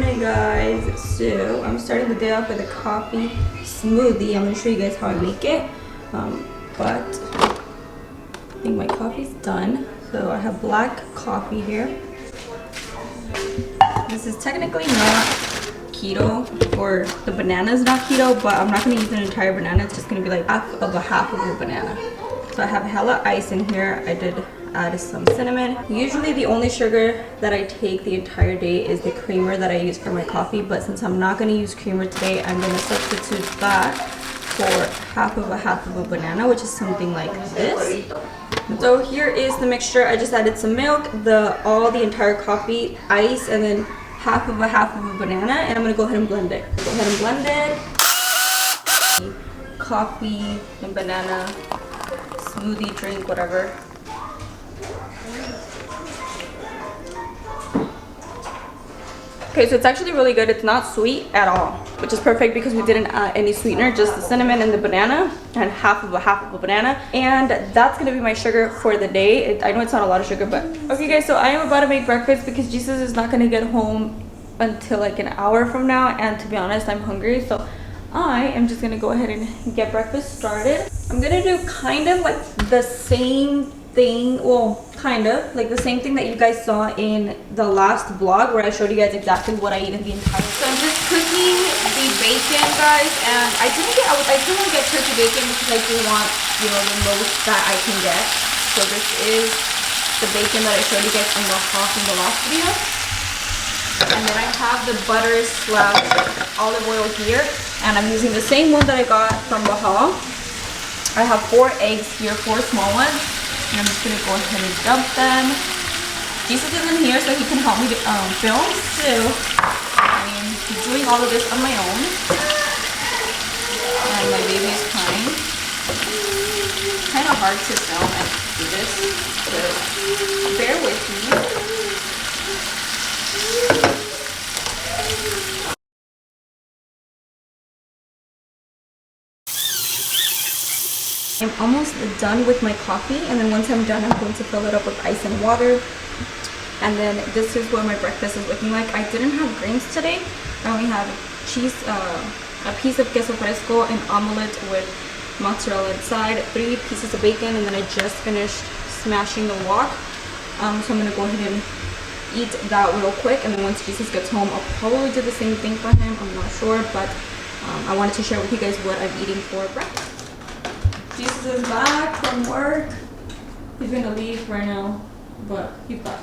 morning, guys. So I'm starting the day off with a coffee smoothie. I'm gonna show you guys how I make it, but I think my coffee's done. So I have black coffee here. This is technically not keto, or the banana is not keto, but I'm not gonna use an entire banana. It's just gonna be like half of a banana. So I have hella ice in here. I did add some cinnamon. Usually the only sugar that I take the entire day is the creamer that I use for my coffee, but since I'm not going to use creamer today, I'm going to substitute that for half of a banana, which is something like this. So here is the mixture. I just added some milk, all the entire coffee, ice, and then half of a banana, and I'm going to go ahead and blend it. Go ahead and blend it. Coffee and banana smoothie drink, whatever. Okay, so it's actually really good. It's not sweet at all, which is perfect because we didn't add any sweetener, just the cinnamon and the banana, and half of a banana. And that's gonna be my sugar for the day. I know it's not a lot of sugar, but okay, guys. So I am about to make breakfast because Jesus is not gonna get home until like an hour from now, and to be honest, I'm hungry. So I am just gonna go ahead and get breakfast started. I'm gonna do kind of like the same thing, well, kind of like the same thing that you guys saw in the last vlog where I showed you guys exactly what I eat in the entire. So I'm just cooking the bacon, guys, and I still want to get turkey bacon because I do want, you know, the most that I can get. So this is the bacon that I showed you guys in the last video. And then I have the butter / olive oil here, and I'm using the same one that I got from Baja. I have 4 eggs here, 4 small ones. And I'm just gonna go ahead and dump them. Jesus isn't here, so he can help me to film. So I am doing all of this on my own. And my baby is crying. Kind of hard to film and do this, so bear with me. I'm almost done with my coffee, and then once I'm done, I'm going to fill it up with ice and water. And then this is what my breakfast is looking like. I didn't have greens today. I only had cheese, a piece of queso fresco, an omelette with mozzarella inside, 3 pieces of bacon, and then I just finished smashing the wok. So I'm gonna go ahead and eat that real quick, and then once Jesus gets home, I'll probably do the same thing for him. I'm not sure, but I wanted to share with you guys what I'm eating for breakfast. Jesus is back from work. He's gonna leave right now, but he's back.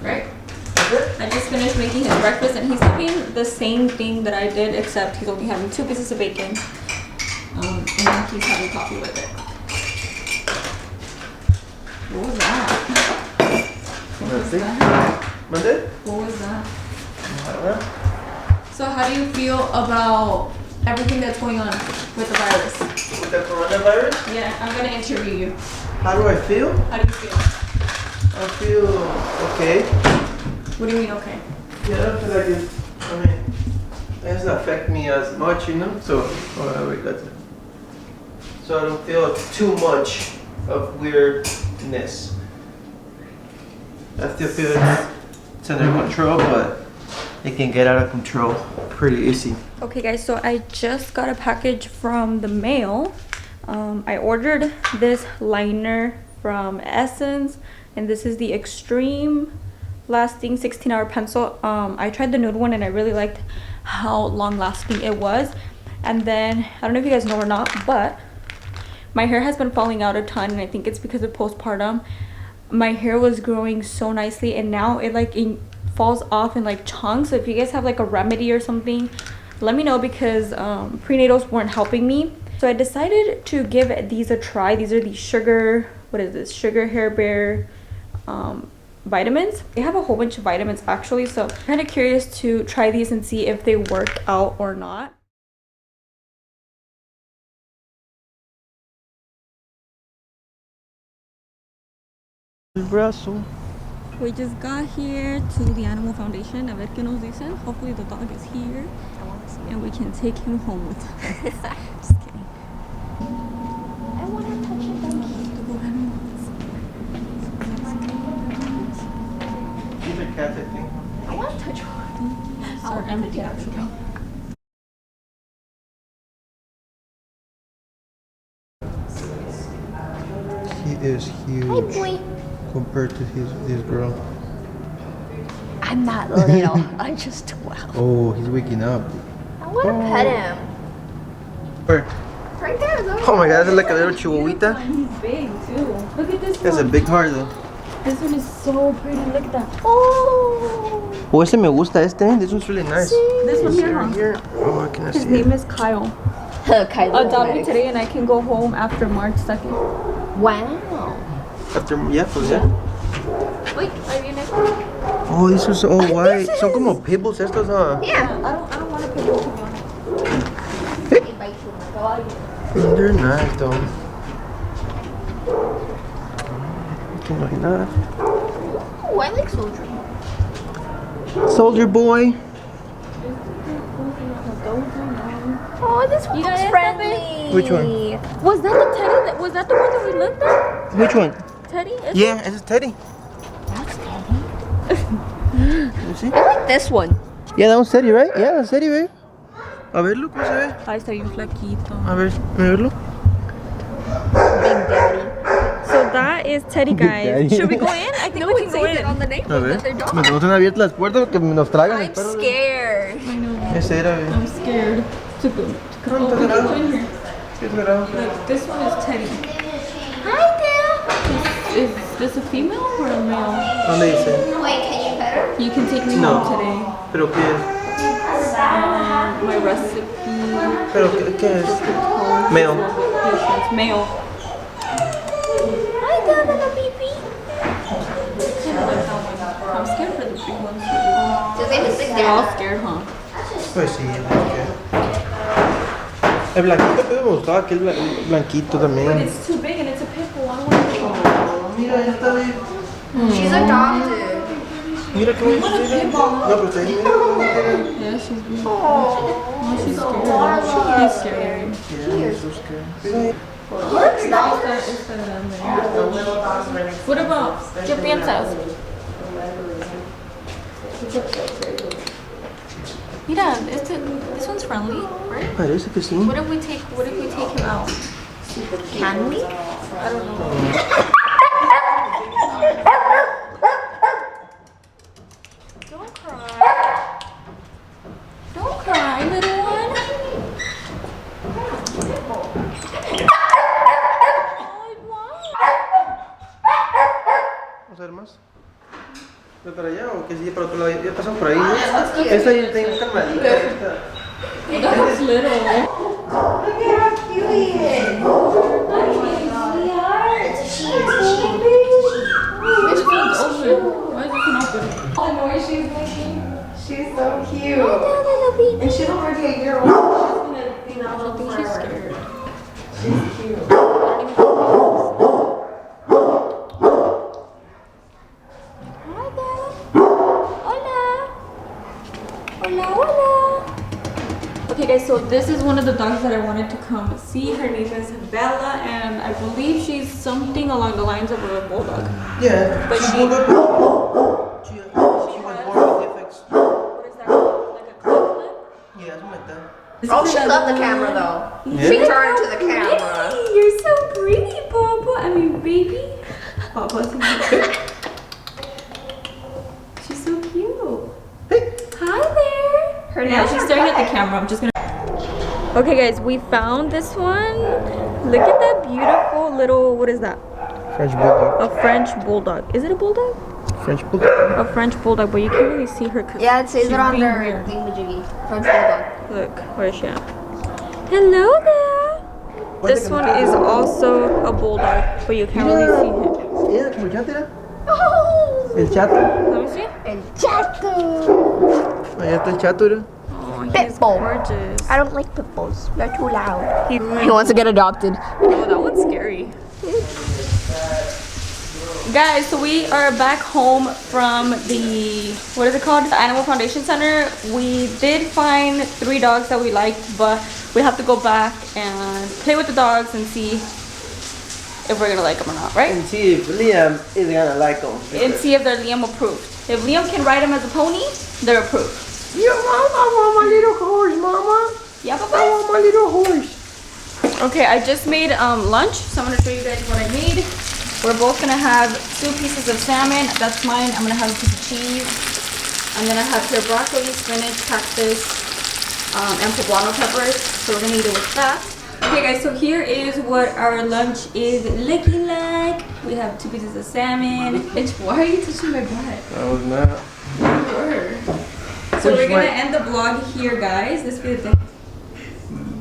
Right? I just finished making his breakfast, and he's eating the same thing that I did, except he's only having 2 pieces of bacon, and then he's having coffee with it. What was that? What was that? So how do you feel about everything that's going on with the virus? With the coronavirus? Yeah, I'm gonna interview you. How do I feel? How do you feel? I feel okay. What do you mean okay? Yeah, I feel like it doesn't affect me as much, you know? So, so I don't feel too much of weirdness. I still feel it's under control, but it can get out of control pretty easy. Okay guys, so I just got a package from the mail. I ordered this liner from Essence, and this is the Extreme Lasting 16-hour pencil. I tried the nude one, and I really liked how long lasting it was. And then, I don't know if you guys know or not, but my hair has been falling out a ton, and I think it's because of postpartum. My hair was growing so nicely, and now it falls off in like chunks. So if you guys have like a remedy or something, let me know, because prenatals weren't helping me. So I decided to give these a try. These are the sugar hair bear vitamins. They have a whole bunch of vitamins actually, so I'm kind of curious to try these and see if they work out or not. We just got here to the animal foundation. A ver qué nos dicen. Hopefully the dog is here and we can take him home with us. Just kidding. I want to touch a donkey. These are cats, I think. I want to touch one. are empty actually. He is huge Boy. compared to his girl. I'm not little. I'm just 12. Oh, he's waking up. I want to pet him. Where? Right there, though. Oh my god, that's like a little chihuahuita. He's big too. Look at this That's a one. big heart though. This one is so pretty. Look at that. Oh. Oh, ese me gusta This one's really nice. This one here, Right huh? here. Oh, I cannot His see name it. is Kyle. Kylo Adopted Rex. today, and I can go home after March 2nd. Wow. After, yeah, pues ya. Wait, ahí viene. Oh, these are so white. Son como pibbles estos, huh? Yeah. I don't want to put it to be honest. They're nice though. No hay nada. Oh, I like Soldier. Soldier boy. Oh, this one You looks guys friendly. Which one? Was that the Teddy? Was that the one that we looked at? Which one? Teddy? Yeah, ese es Teddy. That's Teddy. You see? I like this one. Yeah, that one's Teddy, right? Yeah, that's Teddy, babe. A verlo, ¿cómo se ve? Ahí está bien flaquito. A verlo. Big Daddy. So that is Teddy, guys. Daddy. Should we go in? I think we can go in. on the name A ver. Me tenemos abiertas las puertas porque nos tragan el I'm perro. scared. Ese era, babe. I'm scared to go. No, está cerrado. Sí, está cerrado. Look, this one is Teddy. Hi, Dad. Is this a female or a male? ¿Dónde dice? Wait, can you pet her? You can take me No. home today. ¿Pero qué es? My recipe. ¿Pero qué es? Male. Patience. Male. Hi, Dad, little baby. I'm scared for the big ones. Does they sit They're all down? scared, huh? Pues sí, es que... El blanquito pero me gustaba aquel blanquito But también. it's too big and it's a pit bull. I don't want to. Mira, ya está bien. She's adopted. Mira qué bonito tiene. No, pero está ahí, mira qué bonito tiene. Yeah, she's big. Oh. Oh, she's scared. He's scared. Yeah, he's so scared. What about ¿qué piensas? Mira, this one's friendly, right? Parece que sí. What if we take him out? Can we? I don't know. Don't cry. Don't cry, little one. Vamos a ver más. ¿De para allá o que sí para otro lado? Ya pasamos por ahí, ¿no? Esta ya está bien calmadita. Esta. That's little. Look at how cute he is. Which one's open? Why is this one open? The noise she's making, she's so cute. Little baby. And she's already a year old. She's gonna be not I think she's scared. She's cute. Hi, Dad. Hola. Hola, hola. Okay guys, so this is one of the dogs that I wanted to come see. Her name is Bella, and I believe she's something along the lines of a bulldog. Yeah. But she- She was born with defects. What is that? Like a clip lip? Yeah, something like that. Oh, she loved the camera though. Yeah. She turned to the camera. Pretty. You're so pretty, Papa. I mean, baby. Papa's she's so cute. Hi there. Her name. She's staring at the camera. I'm just gonna. Okay, guys, we found this one. Look at that beautiful little. What is that? French bulldog. A French bulldog. Is it a bulldog? French bulldog. A French bulldog, but you can't really see her. Cause Yeah, it says she's it on being their weird. thingamajiggy. French bulldog. Look, where is she at? Hello there. This one is also a bulldog, but you can't really see him. Mira, como el chato era. Oh, El chato. Let me see. el chato. Allá está el chato, era. Oh, he's Pitbull. gorgeous. I don't like pit bulls. They're too loud. He, He wants to get adopted. oh, that one's scary. Guys, so we are back home from the, what is it called? The Animal Foundation Center. We did find 3 dogs that we liked, but we have to go back and play with the dogs and see if we're gonna like them or not, right? And see if Liam is gonna like them. And see if they're Liam approved. If Liam can ride him as a pony, they're approved. Yeah, Mom, I want my little horse, Mama. Yeah, I Papa. want my little horse. Okay, I just made lunch, so I'm gonna show you guys what I made. We're both gonna have 2 pieces of salmon. That's mine. I'm gonna have a piece of cheese. And then I have here broccoli, spinach, cactus, and poblano peppers. So we're gonna eat it with that. Okay guys, so here is what our lunch is looking like. We have 2 pieces of salmon. Bitch, why are you touching my butt? I was not. You were. So we're gonna end the vlog here, guys. This be the thing.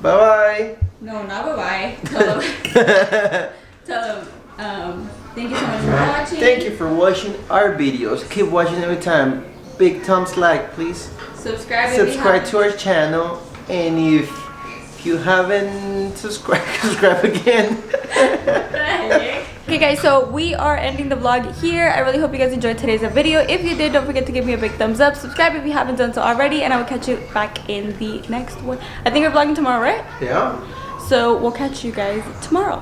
Bye-bye. No, not bye-bye. Tell them. Tell them. Thank you so much for watching. Thank you for watching our videos. Keep watching every time. Big thumbs like, please. Subscribe To our channel. And if you haven't subscribed, subscribe again. Okay guys, so we are ending the vlog here. I really hope you guys enjoyed today's video. If you did, don't forget to give me a big thumbs up. Subscribe if you haven't done so already. And I will catch you back in the next one. I think we're vlogging tomorrow, right? Yeah. So we'll catch you guys tomorrow.